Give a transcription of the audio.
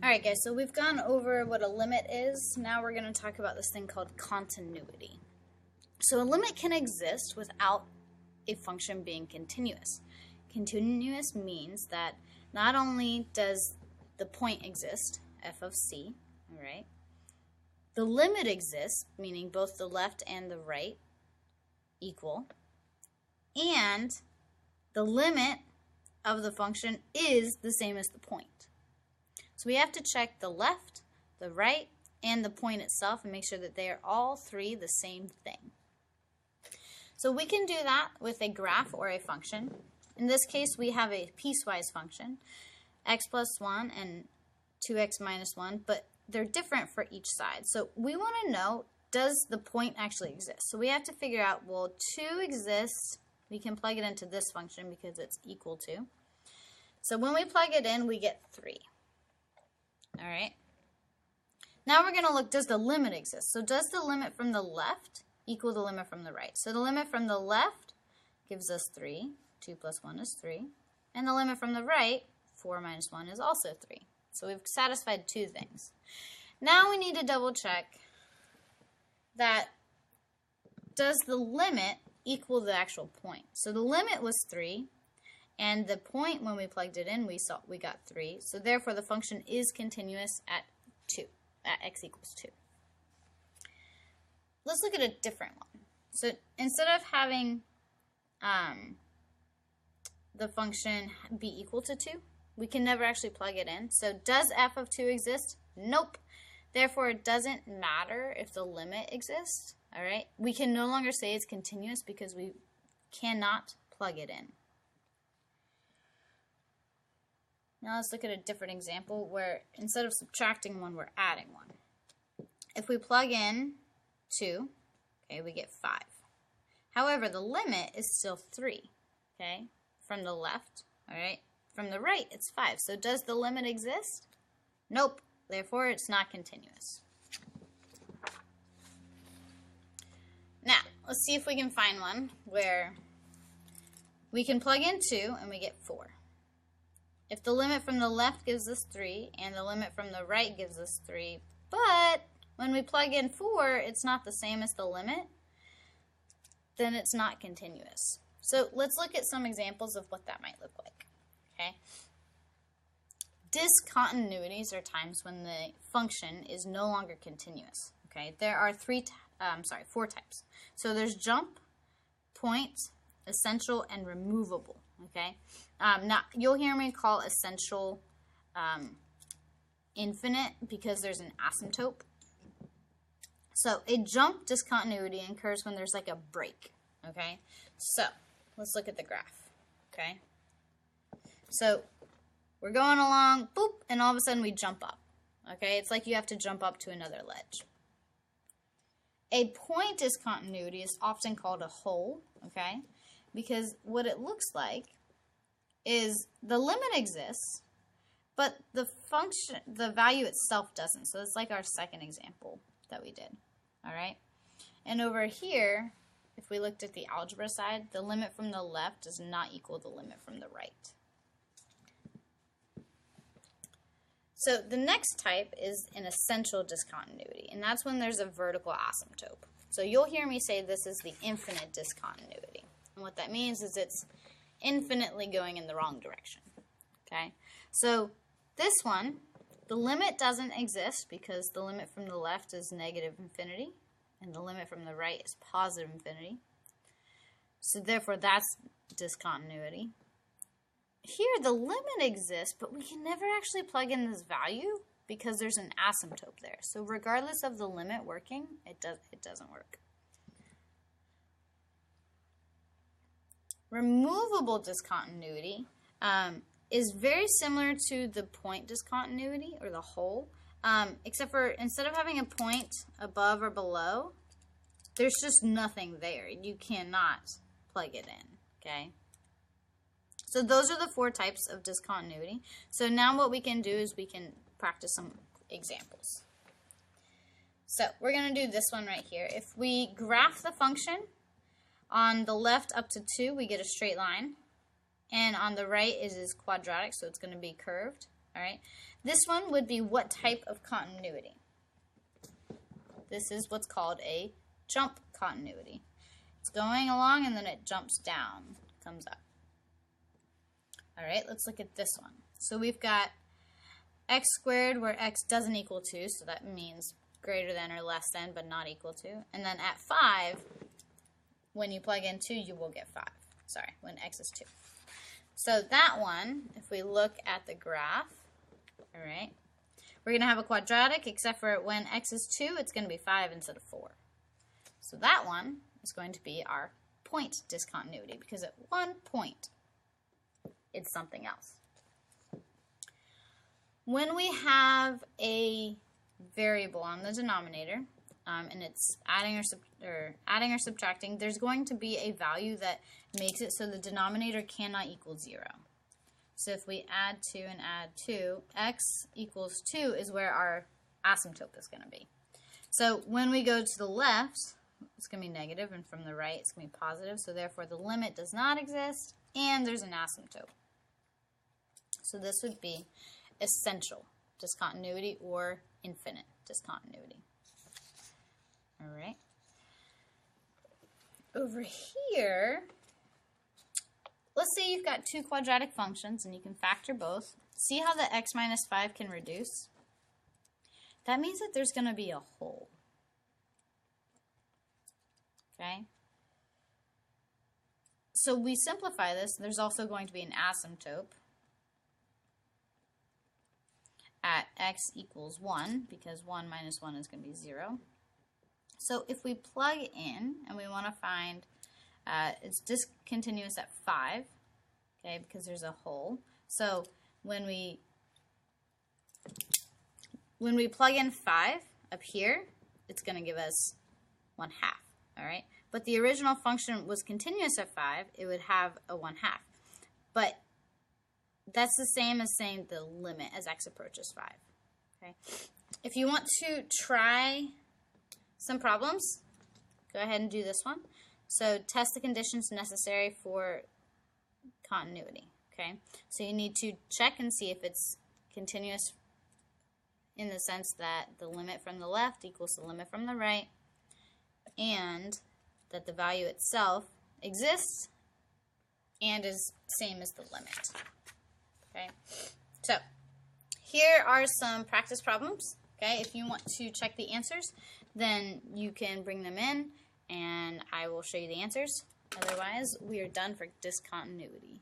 Alright guys, so we've gone over what a limit is. Now we're going to talk about this thing called continuity. So a limit can exist without a function being continuous. Continuous means that not only does the point exist, f of c, alright, the limit exists, meaning both the left and the right equal, and the limit of the function is the same as the point. So we have to check the left, the right, and the point itself and make sure that they are all three the same thing. So we can do that with a graph or a function. In this case, we have a piecewise function, x plus 1 and 2x minus 1, but they're different for each side. So we want to know, does the point actually exist? So we have to figure out, well, 2 exists. We can plug it into this function because it's equal to. So when we plug it in, we get 3. All right. Now we're going to look, does the limit exist? So does the limit from the left equal the limit from the right? So the limit from the left gives us 3. 2 plus 1 is 3. And the limit from the right, 4 minus 1, is also 3. So we've satisfied 2 things. Now we need to double check that does the limit equal the actual point? So the limit was 3. And the point, when we plugged it in, we got 3. So therefore, the function is continuous at 2, at x equals 2. Let's look at a different one. So instead of having the function be equal to 2, we can never actually plug it in. So does f of 2 exist? Nope. Therefore, it doesn't matter if the limit exists. All right. We can no longer say it's continuous because we cannot plug it in. Now let's look at a different example where instead of subtracting 1, we're adding 1. If we plug in 2, okay, we get 5. However, the limit is still 3, okay, from the left, all right? From the right, it's 5. So does the limit exist? Nope. Therefore, it's not continuous. Now, let's see if we can find one where we can plug in 2 and we get 4. If the limit from the left gives us 3 and the limit from the right gives us 3, but when we plug in 4, it's not the same as the limit, then it's not continuous. So let's look at some examples of what that might look like. Okay. Discontinuities are times when the function is no longer continuous. Okay. There are 4 types. So there's jump, point, essential, and removable. Okay. Now, you'll hear me call essential infinite because there's an asymptote. So a jump discontinuity occurs when there's like a break. Okay. So let's look at the graph. Okay. So we're going along, boop, and all of a sudden we jump up. Okay. It's like you have to jump up to another ledge. A point discontinuity is often called a hole. Okay. Because what it looks like is the limit exists, but the function, the value itself doesn't. So it's like our second example that we did. All right. And over here, if we looked at the algebra side, the limit from the left does not equal the limit from the right. So the next type is an essential discontinuity, and that's when there's a vertical asymptote. So you'll hear me say this is the infinite discontinuity. And what that means is it's infinitely going in the wrong direction. Okay, so this one, the limit doesn't exist because the limit from the left is negative infinity and the limit from the right is positive infinity. So therefore that's discontinuity. Here the limit exists, but we can never actually plug in this value because there's an asymptote there. So regardless of the limit working, it doesn't work. Removable discontinuity is very similar to the point discontinuity or the hole, except for instead of having a point above or below, there's just nothing there. You cannot plug it in, okay? So those are the 4 types of discontinuity. So now what we can do is we can practice some examples. So we're going to do this one right here. If we graph the function, on the left up to 2, we get a straight line. And on the right, it is quadratic, so it's going to be curved. All right. This one would be what type of continuity? This is what's called a jump continuity. It's going along and then it jumps down, comes up. All right, let's look at this one. So we've got x squared where x doesn't equal 2, so that means greater than or less than but not equal to. And then at 5, when you plug in 2, you will get 5. Sorry, when x is 2. So that one, if we look at the graph, all right, we're going to have a quadratic, except for when x is 2, it's going to be 5 instead of 4. So that one is going to be our point discontinuity, because at one point, it's something else. When we have a variable on the denominator, and it's adding or subtracting, there's going to be a value that makes it so the denominator cannot equal 0. So if we add 2 and add 2, x equals 2 is where our asymptote is going to be. So when we go to the left, it's going to be negative, and from the right, it's going to be positive. So therefore, the limit does not exist, and there's an asymptote. So this would be essential discontinuity or infinite discontinuity. All right. Over here, let's say you've got two quadratic functions and you can factor both. See how the x minus 5 can reduce? That means that there's going to be a hole. Okay? So we simplify this. There's also going to be an asymptote at x equals 1, because 1 minus 1 is going to be 0. So if we plug in and we want to find, it's discontinuous at 5, okay, because there's a hole. So when we plug in 5 up here, it's going to give us 1/2, all right? But the original function was continuous at 5, it would have a 1/2. But that's the same as saying the limit as x approaches 5, okay? If you want to try some problems, go ahead and do this one. So test the conditions necessary for continuity, okay? So you need to check and see if it's continuous in the sense that the limit from the left equals the limit from the right, and that the value itself exists and is same as the limit. Okay, so here are some practice problems. Okay, if you want to check the answers, then you can bring them in and I will show you the answers. Otherwise, we are done for discontinuity.